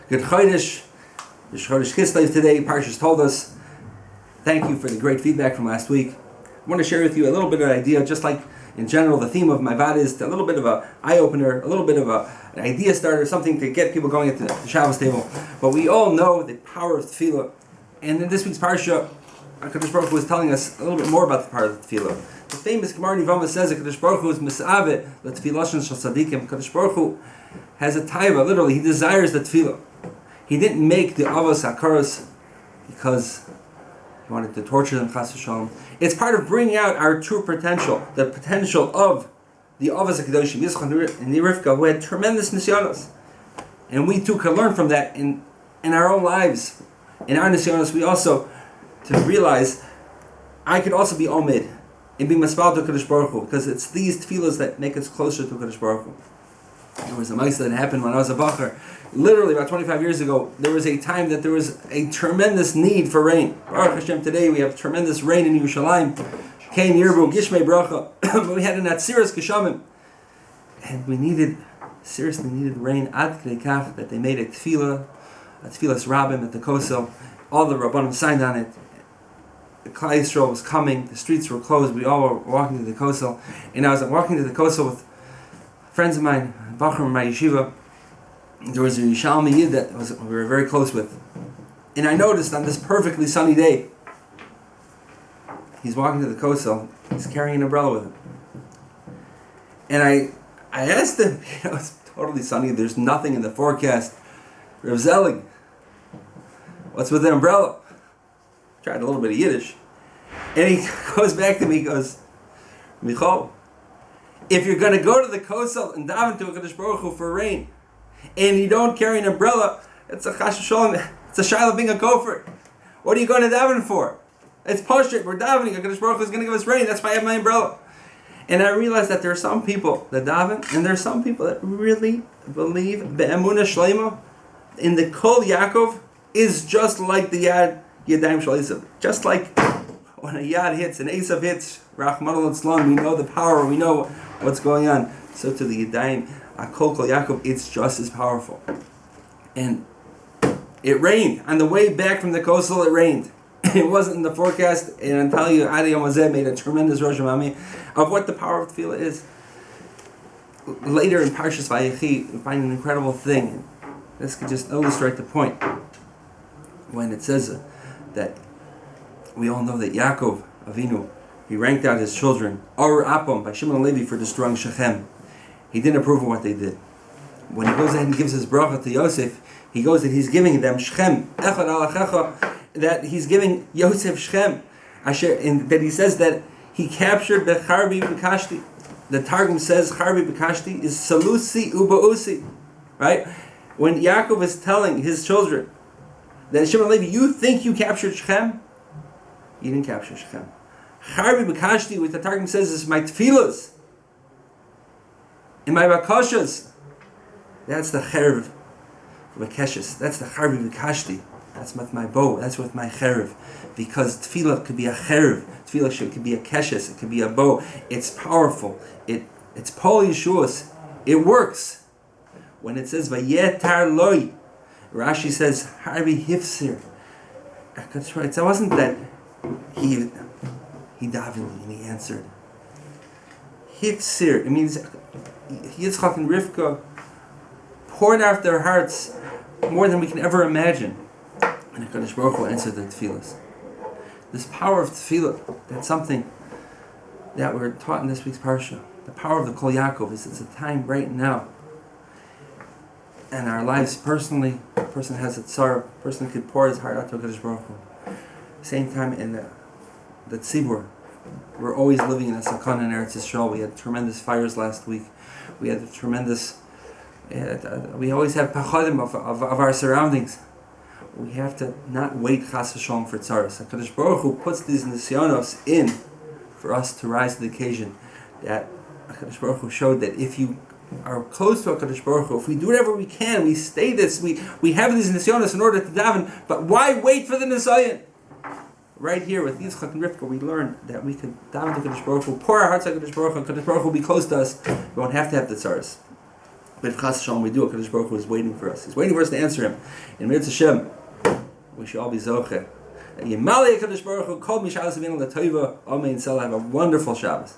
Good Chodesh. The Chodesh Kislev today. Parshas told us. Thank you for the great feedback from last week. I want to share with you a little bit of an idea, just like in general the theme of my vad is a little bit of an eye-opener, a little bit of an idea starter, something to get people going at the Shabbos table. But we all know the power of Tefilla. And in this week's Parsha, HaKadosh Baruch Hu was telling us a little bit more about the power of Tefillah. The famous Gemara Nivama says that HaKadosh Baruch Hu is Mis'aveh, the Tefilloshin Shal Tzadikim. HaKadosh Baruch Hu has a taiva, literally, he desires the Tefillah. He didn't make the Avos HaKaros because he wanted to torture them, Chas v'Shalom. It's part of bringing out our true potential, the potential of the Avos HaKadoshim, Yitzchak and Rivka, who had tremendous nisyonos. And we too can learn from that in our own lives. In our nisyonos, we also, to realize, I could also be Omid and be Maspal to Kadosh Baruch Hu, because it's these tefillas that make us closer to Kadosh Baruch Hu. There was a mitzvah that happened when I was a bacher. Literally about 25 years ago, there was a time that there was a tremendous need for rain. Baruch Hashem, today we have tremendous rain in Yerushalayim. Kain Yirbu, Gishmei Bracha. But we had an Atziras Geshamim. And we seriously needed rain ad k'dei kach that they made a tefillas Rabbim at the Kosel. All the Rabbanim signed on it. The Klal Yisrael was coming. The streets were closed. We all were walking to the Kosel. And I was walking to the Kosel with friends of mine, Bachar from my yeshiva. There was a Yishalmi Yid that we were very close with. And I noticed on this perfectly sunny day, he's walking to the Kosel. He's carrying an umbrella with him. And I asked him, it's totally sunny. There's nothing in the forecast. Rav Zelig, what's with the umbrella? Tried a little bit of Yiddish. And he goes back to me, he goes, Michal, if you're going to go to the Kosel and daven to HaKadosh Baruch Hu for rain, and you don't carry an umbrella, it's a Chas v'Shalom, it's a Shaila being a gopher. What are you going to daven for? It's Pashut, we're davening, HaKadosh Baruch Hu is going to give us rain, that's why I have my umbrella. And I realized that there are some people that daven, and there are some people that really believe be'emunah shleima in the Kol Yaakov is just like the Yad Yadayim Shal Esav. Just like when a Yad hits, an Esav hits, Rachmana litzlan, we know the power, we know what's going on. So to the Yadayim, Kol Yaakov, it's just as powerful. And it rained. On the way back from the Kosel, it rained. It wasn't in the forecast, and I'm telling you, Adi Yom Hazeh made a tremendous Rosh Hashanah of what the power of Tefillah is. Later in Parshas Vayechi, we find an incredible thing. This could just illustrate the point. When it says that we all know that Yaakov Avinu, he ranked out his children, Ar Apam, by Shimon and Levi, for destroying Shechem. He didn't approve of what they did. When he goes ahead and gives his bracha to Yosef, he goes that he's giving them Shechem, Echad Alachecha, that he's giving Yosef Shechem, and that he says that he captured Becharbi B'Kashti. The Targum says Charbi B'Kashti is Salusi Uba'usi, right? When Yaakov is telling his children that Shimon and Levi, you think you captured Shechem? You didn't capture Shechem. Charbi B'Kashti, what the Targum says, is my tefillas and my bakashas. That's the cherv B'Keshes. That's the Charbi B'Kashti. That's with my bow. That's with my cherv. Because tefillah could be a cherv. Tefillah could be a keshes. It could be a bow. It's powerful. It's Paul Yeshuas. It works. When it says Vayetar Loi, Rashi says Harbi Hifsir. It wasn't that he davened and he answered. Hifsir. It means Yitzchak and Rivka poured out their hearts more than we can ever imagine. And HaKadosh Baruch Hu answered the tefillas. This power of tefillah, that's something that we're taught in this week's parsha. The power of the Kol Yaakov is it's a time right now. And our lives personally, a person has a tzar, a person could pour his heart out to HaKadosh Baruch Hu. Same time in the tzibur, we're always living in a sakana in Eretz Yisrael. We had tremendous fires last week. We had we always have pachadim of our surroundings. We have to not wait chas v'shalom for tzaras. HaKadosh Baruch Hu puts these nisyonos in for us to rise to the occasion. That HaKadosh Baruch Hu showed that if you are close to HaKadosh Baruch Hu, if we do whatever we can, we stay this, we have these nisyonos in order to daven, but why wait for the nisayon? Right here with Yitzchak and Rivka, we learn that we can daven to HaKadosh Baruch Hu, pour our hearts to HaKadosh Baruch Hu, and HaKadosh Baruch Hu will be close to us. We won't have to have the tzaras. But if Chas Shalom we do, HaKadosh Baruch Hu is waiting for us. He's waiting for us to answer Him. In Mitzvah Hashem, we should all be Zocheh. Yemali HaKadosh Baruch Hu, Kol Mishalas Avinu L'Toiva, Amen. Have a wonderful Shabbos.